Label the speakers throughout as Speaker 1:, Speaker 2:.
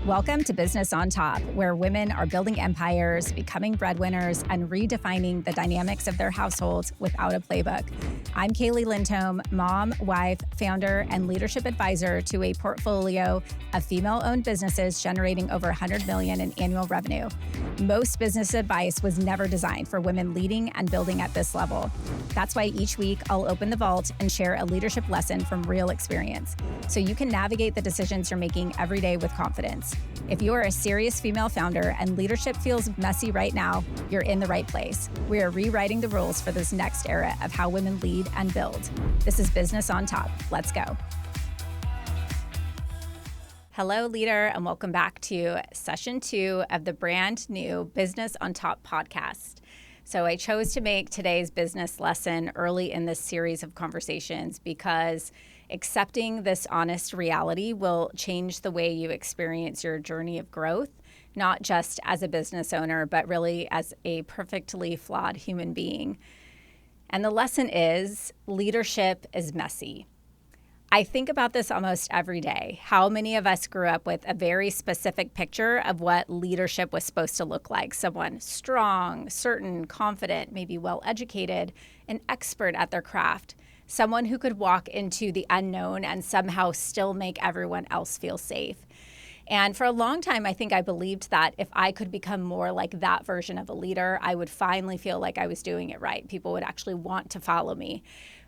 Speaker 1: Welcome to Business on Top, where women are building empires, becoming breadwinners, and redefining the dynamics of their households without a playbook. I'm Kaeli Lindholm, mom, wife, founder, and leadership advisor to a portfolio of female-owned businesses generating over $100 million in annual revenue. Most business advice was never designed for women leading and building at this level. That's why each week I'll open the vault and share a leadership lesson from real experience, so you can navigate the decisions you're making every day with confidence. If you are a serious female founder and leadership feels messy right now, you're in the right place. We are rewriting the rules for this next era of how women lead and build. This is Business on Top. Let's go. Hello, leader, and welcome back to session 2 of the brand new Business on Top podcast. So I chose to make today's business lesson early in this series of conversations because accepting this honest reality will change the way you experience your journey of growth, not just as a business owner, but really as a perfectly flawed human being. And the lesson is leadership is messy. I think about this almost every day. How many of us grew up with a very specific picture of what leadership was supposed to look like? Someone strong, certain, confident, maybe well-educated, an expert at their craft. Someone who could walk into the unknown and somehow still make everyone else feel safe. And for a long time, I think I believed that if I could become more like that version of a leader, I would finally feel like I was doing it right. People would actually want to follow me.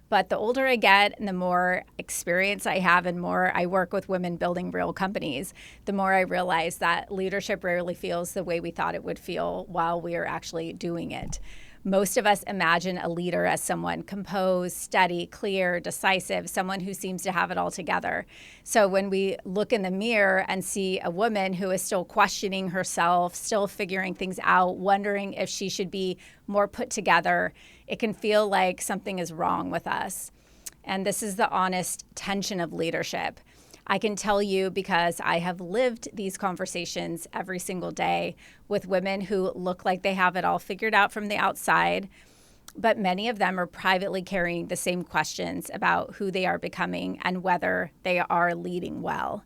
Speaker 1: But the older I get and the more experience I have and more I work with women building real companies, the more I realize that leadership rarely feels the way we thought it would feel while we are actually doing it. Most of us imagine a leader as someone composed, steady, clear, decisive, someone who seems to have it all together. So when we look in the mirror and see a woman who is still questioning herself, still figuring things out, wondering if she should be more put together, it can feel like something is wrong with us. And this is the honest tension of leadership. I can tell you because I have lived these conversations every single day with women who look like they have it all figured out from the outside, but many of them are privately carrying the same questions about who they are becoming and whether they are leading well.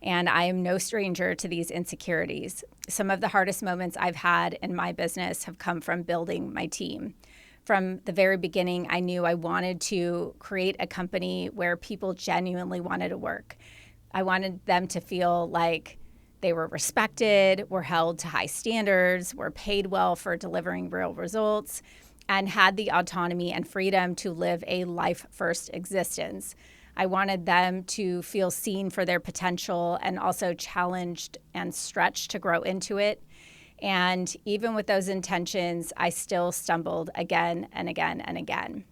Speaker 1: And I am no stranger to these insecurities. Some of the hardest moments I've had in my business have come from building my team. From the very beginning, I knew I wanted to create a company where people genuinely wanted to work. I wanted them to feel like they were respected, were held to high standards, were paid well for delivering real results, and had the autonomy and freedom to live a life-first existence. I wanted them to feel seen for their potential and also challenged and stretched to grow into it. And even with those intentions, I still stumbled again and again and again.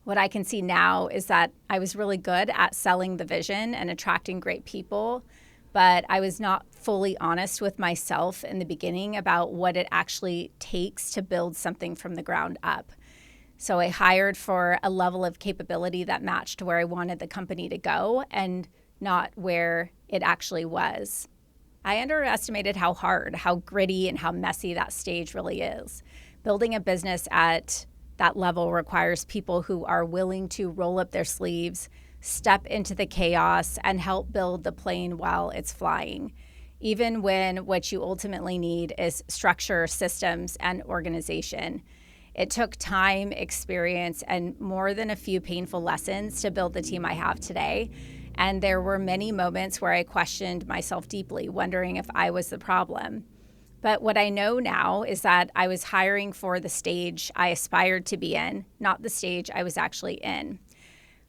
Speaker 1: What I can see now is that I was really good at selling the vision and attracting great people, but I was not fully honest with myself in the beginning about what it actually takes to build something from the ground up. So I hired for a level of capability that matched where I wanted the company to go and not where it actually was. I underestimated how hard, how gritty, and how messy that stage really is. Building a business at that level requires people who are willing to roll up their sleeves, step into the chaos, and help build the plane while it's flying, even when what you ultimately need is structure, systems, and organization. It took time, experience, and more than a few painful lessons to build the team I have today. And there were many moments where I questioned myself deeply, wondering if I was the problem. But what I know now is that I was hiring for the stage I aspired to be in, not the stage I was actually in.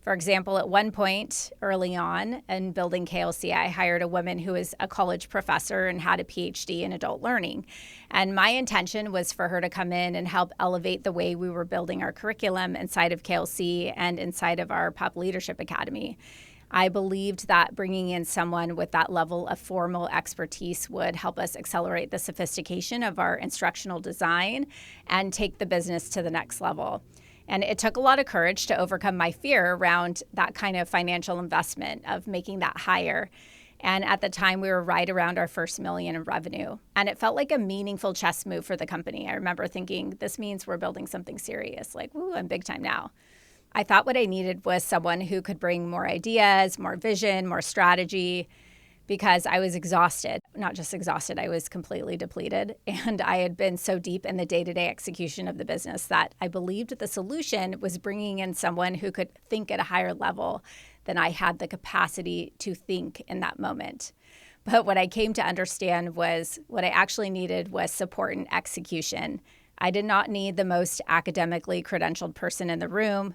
Speaker 1: For example, at one point early on in building KLC, I hired a woman who is a college professor and had a PhD in adult learning. And my intention was for her to come in and help elevate the way we were building our curriculum inside of KLC and inside of our Pop Leadership Academy. I believed that bringing in someone with that level of formal expertise would help us accelerate the sophistication of our instructional design and take the business to the next level. And it took a lot of courage to overcome my fear around that kind of financial investment of making that hire. And at the time, we were right around our first $1 million in revenue. And it felt like a meaningful chess move for the company. I remember thinking, this means we're building something serious. Like, woo, I'm big time now. I thought what I needed was someone who could bring more ideas, more vision, more strategy. because I was exhausted. Not just exhausted, I was completely depleted. And I had been so deep in the day-to-day execution of the business that I believed the solution was bringing in someone who could think at a higher level than I had the capacity to think in that moment. But what I came to understand was what I actually needed was support and execution. I did not need the most academically credentialed person in the room.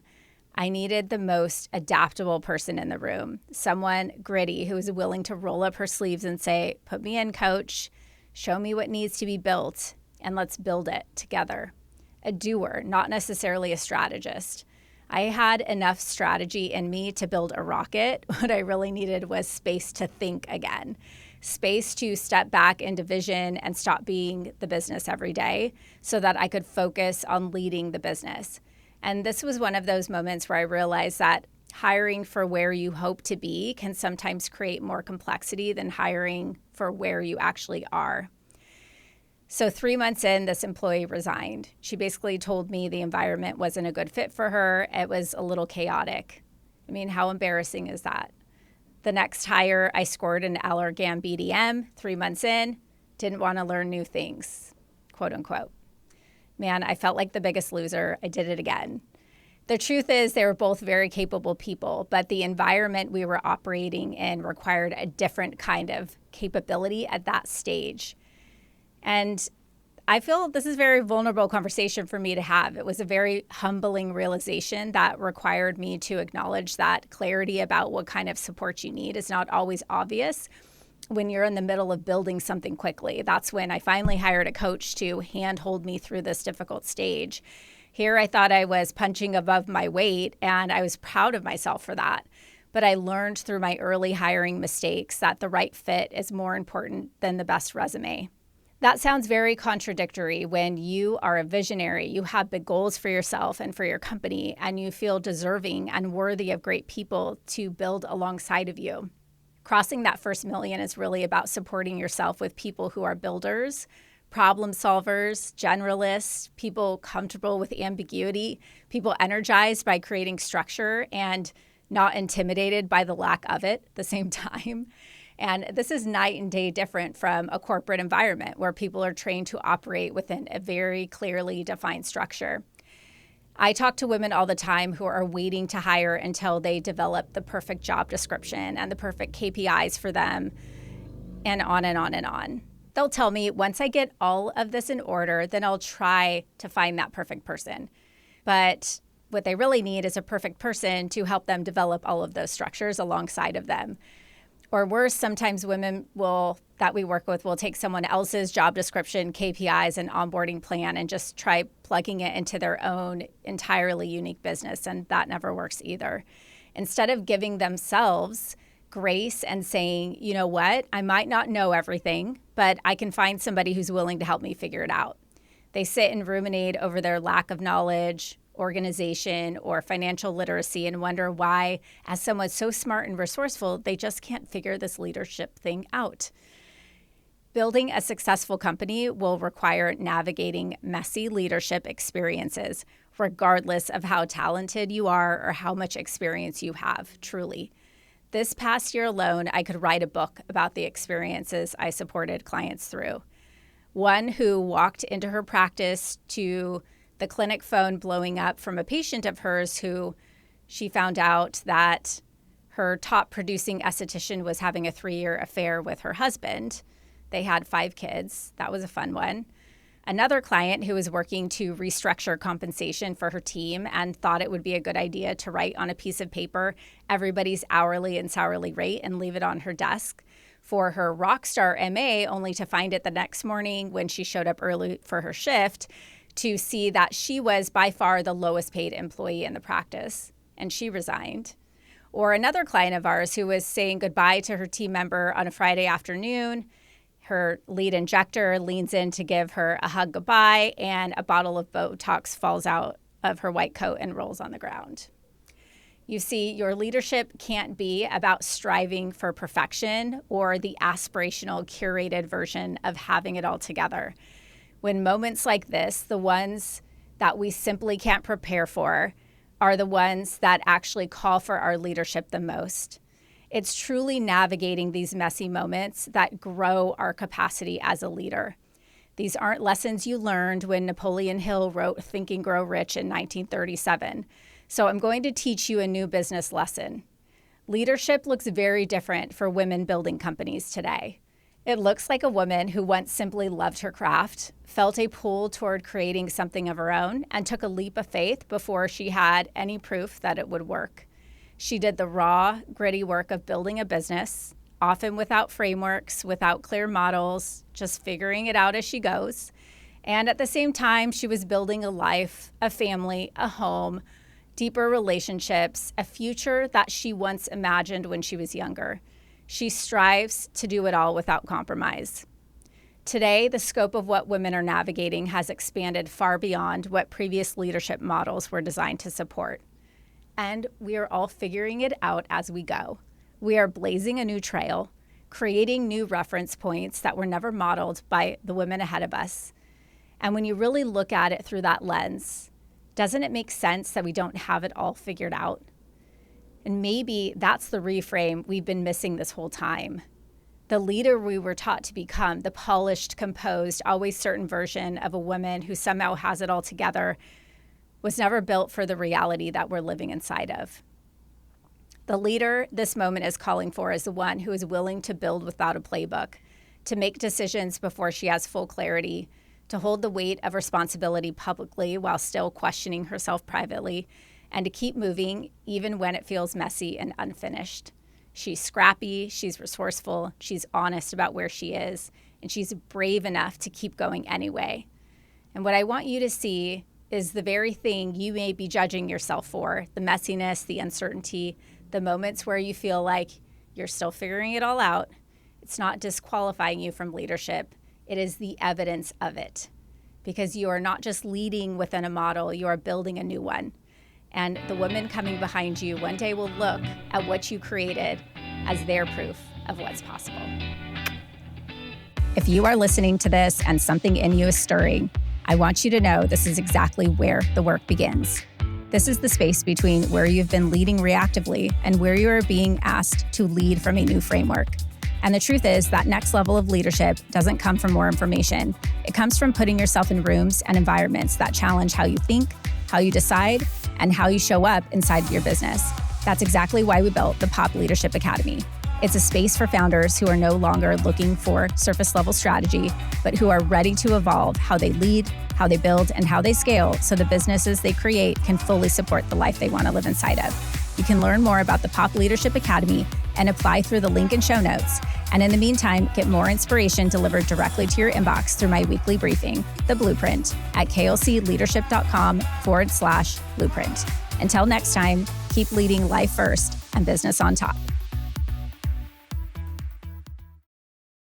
Speaker 1: I needed the most adaptable person in the room, someone gritty who was willing to roll up her sleeves and say, put me in, coach, show me what needs to be built, and let's build it together. A doer, not necessarily a strategist. I had enough strategy in me to build a rocket. What I really needed was space to think again, space to step back into vision and stop being the business every day so that I could focus on leading the business. And this was one of those moments where I realized that hiring for where you hope to be can sometimes create more complexity than hiring for where you actually are. So 3 months in, this employee resigned. She basically told me the environment wasn't a good fit for her. It was a little chaotic. I mean, how embarrassing is that? The next hire, I scored an Allergan BDM 3 months in, didn't want to learn new things, quote unquote. Man, I felt like the biggest loser. I did it again. The truth is they were both very capable people, but the environment we were operating in required a different kind of capability at that stage. And I feel this is a very vulnerable conversation for me to have. It was a very humbling realization that required me to acknowledge that clarity about what kind of support you need is not always obvious when you're in the middle of building something quickly. That's when I finally hired a coach to handhold me through this difficult stage. Here I thought I was punching above my weight, and I was proud of myself for that. But I learned through my early hiring mistakes that the right fit is more important than the best resume. That sounds very contradictory when you are a visionary, you have big goals for yourself and for your company, and you feel deserving and worthy of great people to build alongside of you. Crossing that first million is really about supporting yourself with people who are builders, problem solvers, generalists, people comfortable with ambiguity, people energized by creating structure and not intimidated by the lack of it at the same time. And this is night and day different from a corporate environment where people are trained to operate within a very clearly defined structure. I talk to women all the time who are waiting to hire until they develop the perfect job description and the perfect KPIs for them, and on and on and on. They'll tell me, once I get all of this in order, then I'll try to find that perfect person. But what they really need is a perfect person to help them develop all of those structures alongside of them. Or worse, sometimes women that we work with will take someone else's job description, KPIs, and onboarding plan and just try plugging it into their own entirely unique business. And that never works either. Instead of giving themselves grace and saying, you know what, I might not know everything, but I can find somebody who's willing to help me figure it out. They sit and ruminate over their lack of knowledge, organization, or financial literacy and wonder why, as someone so smart and resourceful, they just can't figure this leadership thing out. Building a successful company will require navigating messy leadership experiences, regardless of how talented you are or how much experience you have, truly. This past year alone, I could write a book about the experiences I supported clients through. One who walked into her practice to the clinic phone blowing up from a patient of hers who she found out that her top producing esthetician was having a 3-year affair with her husband. They had 5 kids. That was a fun one. Another client who was working to restructure compensation for her team and thought it would be a good idea to write on a piece of paper everybody's hourly and hourly rate and leave it on her desk for her rockstar MA, only to find it the next morning when she showed up early for her shift to see that she was by far the lowest paid employee in the practice, and she resigned. Or another client of ours who was saying goodbye to her team member on a Friday afternoon. Her lead injector leans in to give her a hug goodbye, and a bottle of Botox falls out of her white coat and rolls on the ground. You see, your leadership can't be about striving for perfection or the aspirational, curated version of having it all together. When moments like this, the ones that we simply can't prepare for, are the ones that actually call for our leadership the most. It's truly navigating these messy moments that grow our capacity as a leader. These aren't lessons you learned when Napoleon Hill wrote Think and Grow Rich in 1937. So I'm going to teach you a new business lesson. Leadership looks very different for women building companies today. It looks like a woman who once simply loved her craft, felt a pull toward creating something of her own, and took a leap of faith before she had any proof that it would work. She did the raw, gritty work of building a business, often without frameworks, without clear models, just figuring it out as she goes. And at the same time, she was building a life, a family, a home, deeper relationships, a future that she once imagined when she was younger. She strives to do it all without compromise. Today, the scope of what women are navigating has expanded far beyond what previous leadership models were designed to support. And we are all figuring it out as we go. We are blazing a new trail, creating new reference points that were never modeled by the women ahead of us. And when you really look at it through that lens, doesn't it make sense that we don't have it all figured out? And maybe that's the reframe we've been missing this whole time. The leader we were taught to become, the polished, composed, always certain version of a woman who somehow has it all together, was never built for the reality that we're living inside of. The leader this moment is calling for is the one who is willing to build without a playbook, to make decisions before she has full clarity, to hold the weight of responsibility publicly while still questioning herself privately, and to keep moving even when it feels messy and unfinished. She's scrappy, she's resourceful, she's honest about where she is, and she's brave enough to keep going anyway. And what I want you to see is the very thing you may be judging yourself for, the messiness, the uncertainty, the moments where you feel like you're still figuring it all out. It's not disqualifying you from leadership. It is the evidence of it. Because you are not just leading within a model, you are building a new one. And the women coming behind you one day will look at what you created as their proof of what's possible. If you are listening to this and something in you is stirring, I want you to know this is exactly where the work begins. This is the space between where you've been leading reactively and where you are being asked to lead from a new framework. And the truth is that next level of leadership doesn't come from more information. It comes from putting yourself in rooms and environments that challenge how you think, how you decide, and how you show up inside of your business. That's exactly why we built the Pop Leadership Academy. It's a space for founders who are no longer looking for surface level strategy, but who are ready to evolve how they lead, how they build, and how they scale so the businesses they create can fully support the life they want to live inside of. You can learn more about the Pop Leadership Academy and apply through the link in show notes. And in the meantime, get more inspiration delivered directly to your inbox through my weekly briefing, The Blueprint, at klcleadership.com/blueprint. Until next time, keep leading life first and business on top.